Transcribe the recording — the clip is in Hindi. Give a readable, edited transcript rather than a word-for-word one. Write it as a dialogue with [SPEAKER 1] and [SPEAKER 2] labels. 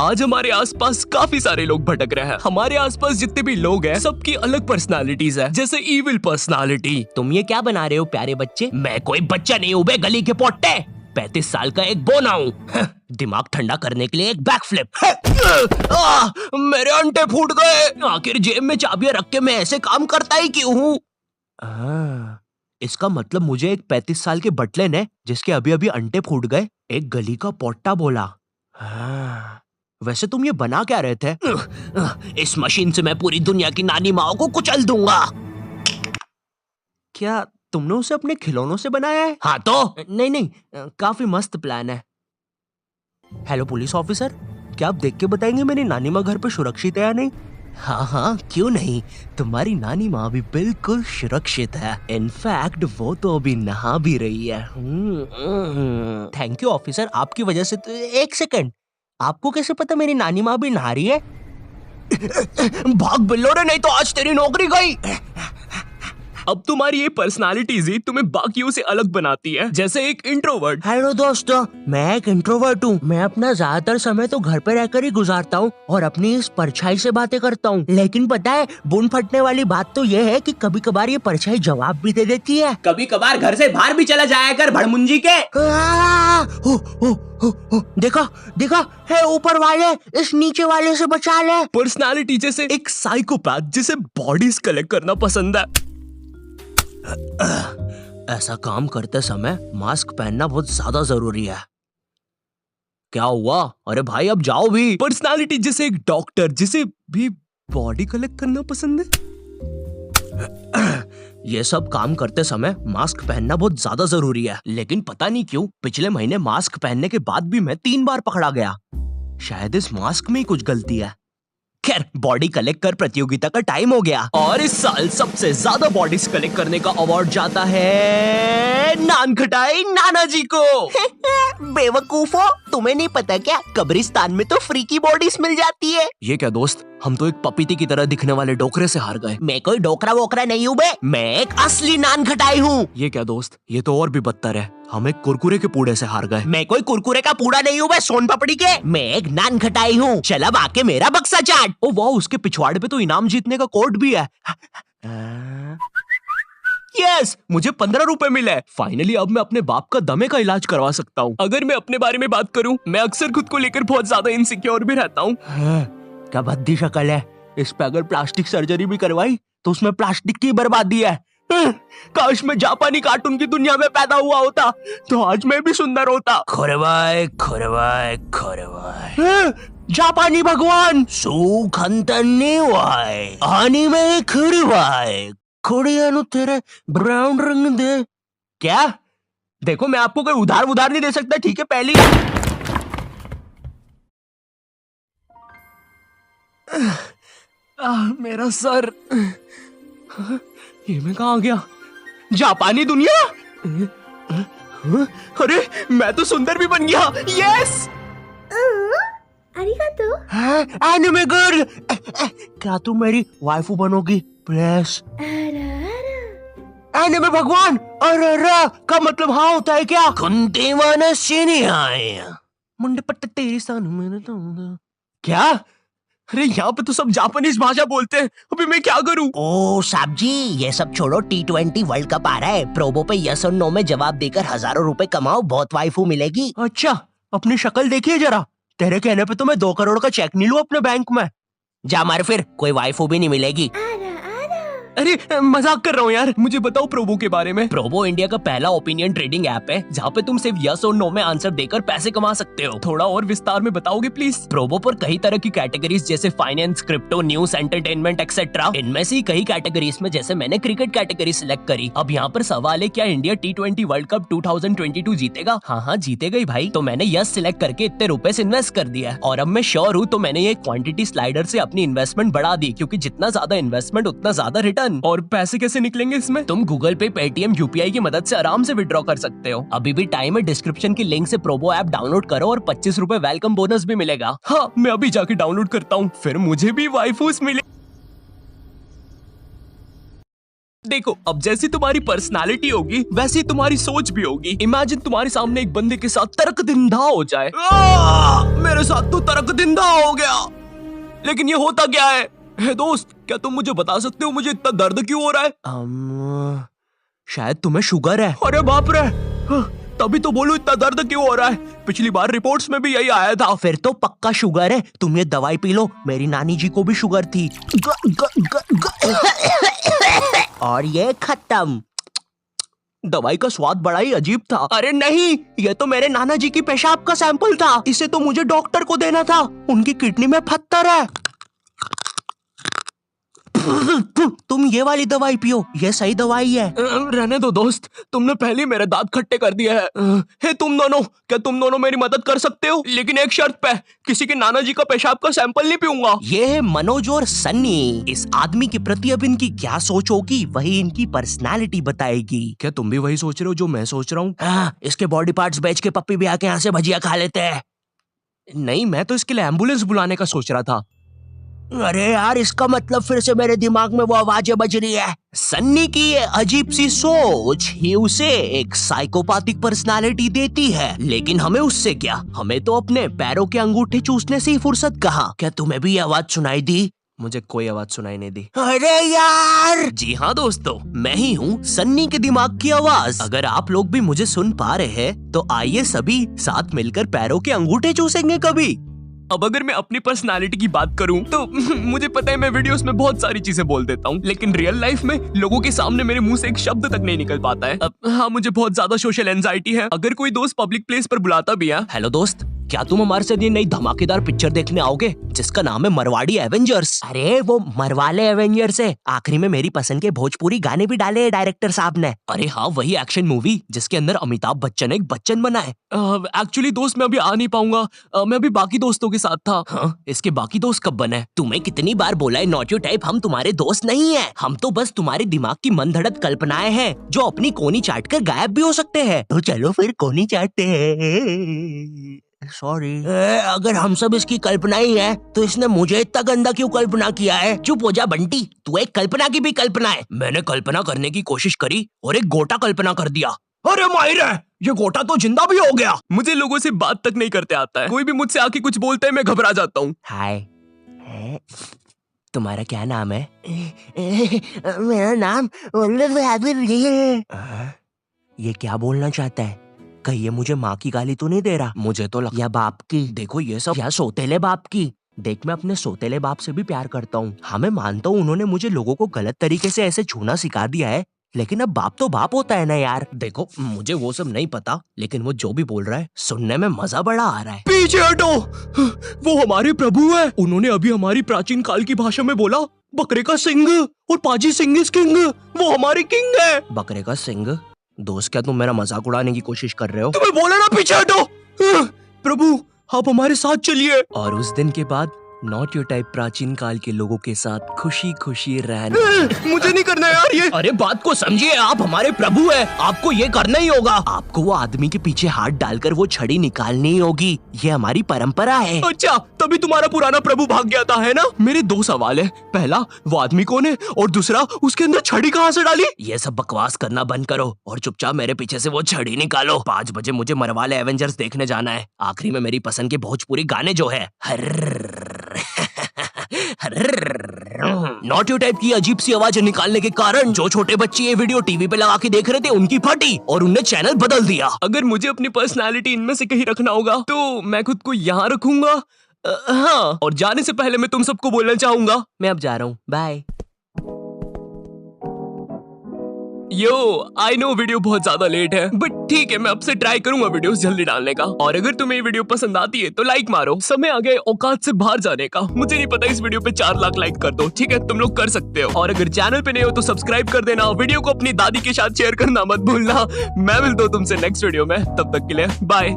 [SPEAKER 1] आज हमारे आसपास काफी सारे लोग भटक रहे हैं। हमारे आसपास जितने भी लोग हैं, सबकी अलग पर्सनालिटीज है, जैसे इविल पर्सनालिटी।
[SPEAKER 2] तुम ये क्या बना रहे हो प्यारे बच्चे?
[SPEAKER 1] मैं कोई बच्चा नहीं हूँ बे गली के पोट्टे।
[SPEAKER 2] 35 साल का एक बोना हूँ। दिमाग ठंडा करने के लिए एक बैक फ्लिप।
[SPEAKER 1] मेरे अंटे फूट गए। आखिर जेब में चाबियां रख के मैं ऐसे काम करता ही क्यों हूँ?
[SPEAKER 2] इसका मतलब मुझे एक 35 साल के बटले ने, जिसके अभी अभी अंटे फूट गए, एक गली का पोट्टा बोला। वैसे तुम ये बना क्या रहे थे?
[SPEAKER 1] इस मशीन से मैं पूरी दुनिया की नानी माओ को कुचल दूंगा।
[SPEAKER 2] क्या तुमने उसे अपने खिलौनों से बनाया है?
[SPEAKER 1] हाँ तो
[SPEAKER 2] नहीं, काफी मस्त प्लान है। हेलो पुलिस ऑफिसर, क्या आप देख के बताएंगे मेरी नानी माँ घर पे सुरक्षित है या नहीं?
[SPEAKER 1] हाँ, क्यों नहीं। तुम्हारी नानी माँ भी बिल्कुल सुरक्षित है। इनफैक्ट वो तो अभी नहा भी रही है।
[SPEAKER 2] थैंक यू ऑफिसर, आपकी वजह से। तो एक सेकंड, आपको कैसे पता मेरी नानी माँ भी नहा रही है?
[SPEAKER 1] भाग बिल्लो रे, नहीं तो आज तेरी नौकरी गई। अब तुम्हारी ये पर्सनालिटीज ही तुम्हें बाकियों से अलग बनाती है, जैसे एक इंट्रोवर्ट।
[SPEAKER 2] हेलो दोस्तों, मैं एक इंट्रोवर्ट हूँ। मैं अपना ज्यादातर समय तो घर पे रहकर ही गुजारता हूँ और अपनी इस परछाई से बातें करता हूँ। लेकिन पता है, बुन फटने वाली बात तो ये है कि कभी कभार ये परछाई जवाब भी दे देती है।
[SPEAKER 1] कभी कभार घर से बाहर भी चला जाया कर भड़मुंजी के।
[SPEAKER 2] देखा है, ऊपर वाले इस नीचे वाले से बचा ले।
[SPEAKER 1] पर्सनालिटी जैसे एक साइकोपैथ जिसे बॉडीज कलेक्ट करना पसंद है।
[SPEAKER 2] ऐसा काम करते समय मास्क पहनना बहुत ज्यादा जरूरी है। क्या हुआ? अरे भाई अब जाओ भी।
[SPEAKER 1] पर्सनालिटी जैसे एक डॉक्टर जिसे भी बॉडी कलेक्ट करना पसंद है।
[SPEAKER 2] ये सब काम करते समय मास्क पहनना बहुत ज्यादा जरूरी है, लेकिन पता नहीं क्यों पिछले महीने मास्क पहनने के बाद भी मैं 3 बार पकड़ा गया। शायद इस मास्क में ही कुछ गलती है।
[SPEAKER 1] खैर, बॉडी कलेक्ट कर प्रतियोगिता का टाइम हो गया और इस साल सबसे ज्यादा बॉडीज कलेक्ट करने का अवार्ड जाता है नान खटाई नाना जी को।
[SPEAKER 2] बेवकूफो, तुम्हें नहीं पता क्या, कब्रिस्तान में तो फ्री की बॉडीज मिल जाती है।
[SPEAKER 1] ये क्या दोस्त, हम तो एक पपीती की तरह दिखने वाले डोकरे से हार गए।
[SPEAKER 2] मैं कोई डोकरा वोकरा नहीं हूँ बे, मैं एक असली नान खटाई हूँ।
[SPEAKER 1] ये क्या दोस्त, ये तो और भी बदतर है, हम एक कुरकुरे के पूड़े से हार गए।
[SPEAKER 2] मैं कोई कुरकुरे का पूड़ा नहीं हूँ बे, सोन पापड़ी के। मैं एक नान खटाई हूँ। चल अब आके मेरा बक्सा चाट।
[SPEAKER 1] ओ वाह, उसके पिछवाड़े पे तो इनाम जीतने का कोड भी है। यस, मुझे 15 रुपए मिले। फाइनली अब मैं अपने बाप का दमे का इलाज करवा सकता हूँ। अगर मैं अपने बारे में बात करूँ, मैं अक्सर खुद को लेकर बहुत ज्यादा इनसिक्योर भी रहता हूँ।
[SPEAKER 2] क्या भद्दी शक्ल है। इस पे अगर प्लास्टिक सर्जरी भी करवाई तो उसमें प्लास्टिक की बर्बादी है।
[SPEAKER 1] काश मैं जापानी कार्टून की दुनिया में पैदा हुआ होता तो आज मैं भी सुंदर होता।
[SPEAKER 2] खोरवाय खोरवाय खोरवाय,
[SPEAKER 1] जापानी भगवान
[SPEAKER 2] सुखंतनिवाय आनी में खुरवाय खोड़िया नु तेरे ब्राउन रंग दे।
[SPEAKER 1] क्या? देखो, मैं आपको कोई उधार नहीं दे सकता, ठीक है? पहली मेरा सर। ये मैं कहाँ आ गया? जापानी दुनिया। अरे मैं तो सुंदर भी बन गया। यस,
[SPEAKER 3] अरिगातो।
[SPEAKER 2] एनिमे गर्ल, क्या तुम मेरी वाइफू बनोगी प्लीज? एनिमे भगवान, अरे का मतलब हाँ होता है क्या?
[SPEAKER 1] कुंती वानशिनी आए
[SPEAKER 2] मुंडे पट्टे तेरी सान मैंने तो।
[SPEAKER 1] क्या? अरे यहाँ पे तो सब जापानीज भाषा बोलते हैं, अभी मैं क्या करूँ?
[SPEAKER 2] ओ साहब जी, ये सब छोड़ो, T20 वर्ल्ड कप आ रहा है। प्रोबो पे यस और नो में जवाब देकर हजारों रुपए कमाओ, बहुत वाइफू मिलेगी।
[SPEAKER 1] अच्छा, अपनी शक्ल देखिए जरा। तेरे कहने पे तो मैं 2 करोड़ का चेक नहीं लूं अपने बैंक में।
[SPEAKER 2] जा मार फिर, कोई वाइफू भी नहीं मिलेगी।
[SPEAKER 1] अरे मजाक कर रहा हूँ यार। मुझे बताओ प्रोबो के बारे में।
[SPEAKER 2] प्रोबो इंडिया का पहला ओपिनियन ट्रेडिंग ऐप है, जहाँ पे तुम सिर्फ यस और नो में आंसर देकर पैसे कमा सकते हो।
[SPEAKER 1] थोड़ा और विस्तार में बताओगे प्लीज?
[SPEAKER 2] प्रोबो पर कई तरह की कैटेगरीज जैसे finance, crypto, news, entertainment etcetera. इनमें से कई कैटेगरीज में जैसे मैंने क्रिकेट कैटेगरी सिलेक्ट करी। अब यहाँ पर सवाल है, क्या इंडिया T20 वर्ल्ड कप 2022 जीतेगा? हाँ जीतेगा ही भाई। तो मैंने यस सिलेक्ट करके इतने रुपए से इन्वेस्ट कर दिया और अब मैं श्योर हूँ। तो मैंने ये क्वांटिटी स्लाइडर से अपनी इन्वेस्टमेंट बढ़ा दी, क्योंकि जितना ज्यादा इन्वेस्टमेंट उतना ज्यादा रिटर्न।
[SPEAKER 1] और पैसे कैसे निकलेंगे इसमें?
[SPEAKER 2] तुम गूगल पे, पेटीएम, यूपीआई की मदद से आराम से विड्रॉ कर सकते हो। अभी भी टाइम है, डिस्क्रिप्शन की लिंक से प्रोबो ऐप डाउनलोड करो और 25 रुपए वेलकम बोनस भी मिलेगा।
[SPEAKER 1] हाँ, मैं अभी जाके डाउनलोड करता हूँ, फिर मुझे भी वाइफूस मिले। देखो, अब जैसी तुम्हारी पर्सनालिटी होगी वैसी तुम्हारी सोच भी होगी। इमेजिन तुम्हारे सामने एक बंदे के साथ तर्क दिंदा हो जाए। मेरे साथ तो तर्क जिंदा हो गया। लेकिन ये होता क्या है? हे दोस्त, क्या तुम मुझे बता सकते हो मुझे इतना दर्द क्यों हो रहा है?
[SPEAKER 2] शायद तुम्हें शुगर है।
[SPEAKER 1] अरे बाप रे, तभी तो बोलूं इतना दर्द क्यों हो रहा है। पिछली बार रिपोर्ट्स में भी यही आया था।
[SPEAKER 2] फिर तो पक्का शुगर है। तुम ये दवाई पी लो, मेरी नानी जी को भी शुगर थी। और ये खत्म। दवाई का स्वाद बड़ा ही अजीब था। अरे नहीं, ये तो मेरे नाना जी की पेशाब का सैंपल था। इसे तो मुझे डॉक्टर को देना था। उनकी किडनी में पत्थर है। तुम ये वाली दवाई पियो, ये सही दवाई है।
[SPEAKER 1] रहने दो दोस्त, तुमने पहले ही मेरे दांत खट्टे कर दिए हैं। हे तुम दोनों, क्या तुम दोनों मेरी मदद कर सकते हो? लेकिन एक शर्त पे, किसी के नाना जी का पेशाब का सैंपल नहीं पीऊंगा।
[SPEAKER 2] ये है मनोज और सन्नी। इस आदमी के प्रति अब इनकी क्या सोच होगी वही इनकी पर्सनालिटी बताएगी।
[SPEAKER 1] क्या तुम भी वही सोच रहे हो जो मैं सोच रहा हूँ?
[SPEAKER 2] हाँ, इसके बॉडी पार्ट्स बेच के पप्पी भी आके यहाँ से भजिया खा लेते हैं।
[SPEAKER 1] नहीं, मैं तो इसके लिए एम्बुलेंस बुलाने का सोच रहा था।
[SPEAKER 2] अरे यार, इसका मतलब फिर से मेरे दिमाग में वो आवाजें बज रही है। सन्नी की ये अजीब सी सोच ही उसे एक साइकोपैथिक पर्सनालिटी देती है। लेकिन हमें उससे क्या, हमें तो अपने पैरों के अंगूठे चूसने से ही फुर्सत कहाँ। क्या तुम्हें भी ये आवाज सुनाई दी?
[SPEAKER 1] मुझे कोई आवाज सुनाई नहीं दी।
[SPEAKER 2] अरे यार! जी हाँ दोस्तों, मैं ही हूँ सन्नी के दिमाग की आवाज। अगर आप लोग भी मुझे सुन पा रहे हैं तो आइए सभी साथ मिलकर पैरों के अंगूठे चूसेंगे कभी।
[SPEAKER 1] अब अगर मैं अपनी पर्सनालिटी की बात करूं तो मुझे पता है मैं वीडियोस में बहुत सारी चीजें बोल देता हूं, लेकिन रियल लाइफ में लोगों के सामने मेरे मुंह से एक शब्द तक नहीं निकल पाता है। हाँ, मुझे बहुत ज्यादा सोशल एंजाइटी है। अगर कोई दोस्त पब्लिक प्लेस पर बुलाता भी है।
[SPEAKER 2] हेलो दोस्त, क्या तुम हमारे साथ ये नई धमाकेदार पिक्चर देखने आओगे जिसका नाम है मरवाड़ी एवेंजर्स? अरे वो मरवाले एवेंजर्स है। आखिरी में मेरी पसंद के भोजपुरी गाने भी डाले हैं डायरेक्टर साहब ने। अरे हाँ, वही एक्शन मूवी जिसके अंदर अमिताभ बच्चन एक बच्चन बना है।
[SPEAKER 1] एक्चुअली दोस्त, मैं अभी आ नहीं पाऊंगा। मैं अभी बाकी दोस्तों के साथ था।
[SPEAKER 2] हाँ, इसके बाकी दोस्त कब बने? तुम्हें कितनी बार बोला है नॉट योर टाइप, हम तुम्हारे दोस्त नहीं है। हम तो बस तुम्हारे दिमाग की मनगढ़ंत कल्पनाएं हैं जो अपनी कोनी चाट कर गायब भी हो सकते हैं। तो चलो फिर कोनी चाटते हैं। सॉरी। अगर हम सब इसकी कल्पना ही है तो इसने मुझे इतना गंदा क्यों कल्पना किया है? चुप हो जा बंटी, तू एक कल्पना की भी कल्पना है। मैंने कल्पना करने की कोशिश करी और एक गोटा कल्पना कर दिया।
[SPEAKER 1] अरे माहिर है, ये गोटा तो जिंदा भी हो गया। मुझे लोगों से बात तक नहीं करते आता है। कोई भी मुझसे आके कुछ बोलते हैं मैं घबरा जाता हूँ।
[SPEAKER 2] हाय, तुम्हारा क्या नाम है? मेरा नाम ये क्या बोलना चाहता है? कहीं ये मुझे माँ की गाली तो नहीं दे रहा? मुझे तो या बाप की। देखो ये सब या सोतेले बाप की। देख, मैं अपने सोतेले बाप से भी प्यार करता हूँ। हाँ, मैं मानता हूँ उन्होंने मुझे लोगों को गलत तरीके से ऐसे छूना सिखा दिया है, लेकिन अब बाप तो बाप होता है ना यार। देखो, मुझे वो सब नहीं पता, लेकिन वो जो भी बोल रहा है सुनने में मजा बड़ा आ रहा है।
[SPEAKER 1] पीछे हटो, वो हमारे प्रभु है। उन्होंने अभी हमारी प्राचीन काल की भाषा में बोला, बकरे का सिंग और पाजी सिंग इज किंग। वो हमारी किंग है।
[SPEAKER 2] बकरे का सिंग? दोस्त, क्या तुम मेरा मजाक उड़ाने की कोशिश कर रहे हो?
[SPEAKER 1] तुम्हें बोला ना पीछे हटो। प्रभु, आप हमारे साथ चलिए।
[SPEAKER 2] और उस दिन के बाद नॉट योर टाइप प्राचीन काल के लोगों के साथ खुशी खुशी रहना।
[SPEAKER 1] मुझे नहीं करना यार ये।
[SPEAKER 2] अरे बात को समझिए, आप हमारे प्रभु हैं, आपको ये करना ही होगा। आपको वो आदमी के पीछे हाथ डालकर वो छड़ी निकालनी ही होगी। ये हमारी परंपरा है।
[SPEAKER 1] अच्छा, तभी तुम्हारा पुराना प्रभु भाग गया था, है ना? मेरे दो सवाल है। पहला, वो आदमी कौन है? और दूसरा, उसके अंदर छड़ी कहाँ से डाली?
[SPEAKER 2] ये सब बकवास करना बंद करो और चुपचाप मेरे पीछे से वो छड़ी निकालो। 5 बजे मुझे मरवाले एवेंजर्स देखने जाना है। आखिरी में मेरी पसंद के भोजपुरी गाने जो है नॉट योर टाइप की अजीब सी आवाज निकालने के कारण जो छोटे बच्चे ये वीडियो टीवी पे लगा के देख रहे थे उनकी फटी और उनने चैनल बदल दिया।
[SPEAKER 1] अगर मुझे अपनी पर्सनालिटी इनमें से कहीं रखना होगा तो मैं खुद को यहाँ रखूंगा। हाँ, और जाने से पहले मैं तुम सबको बोलना चाहूंगा,
[SPEAKER 2] मैं अब जा रहा हूँ, bye.
[SPEAKER 1] Yo, I know video बहुत ज्यादा लेट है, बट ठीक है, मैं अब से ट्राई करूंगा वीडियोस जल्दी डालने का। और अगर तुम्हें ये वीडियो पसंद आती है तो लाइक मारो। समय आ गया औकात से बाहर जाने का। मुझे नहीं पता, इस वीडियो पे 4 लाख लाइक कर दो, ठीक है? तुम लोग कर सकते हो। और अगर चैनल पे नए हो तो सब्सक्राइब कर देना। वीडियो को अपनी दादी के साथ शेयर करना मत भूलना। मैं मिलता हूँ तुमसे नेक्स्ट वीडियो में, तब तक के लिए बाय।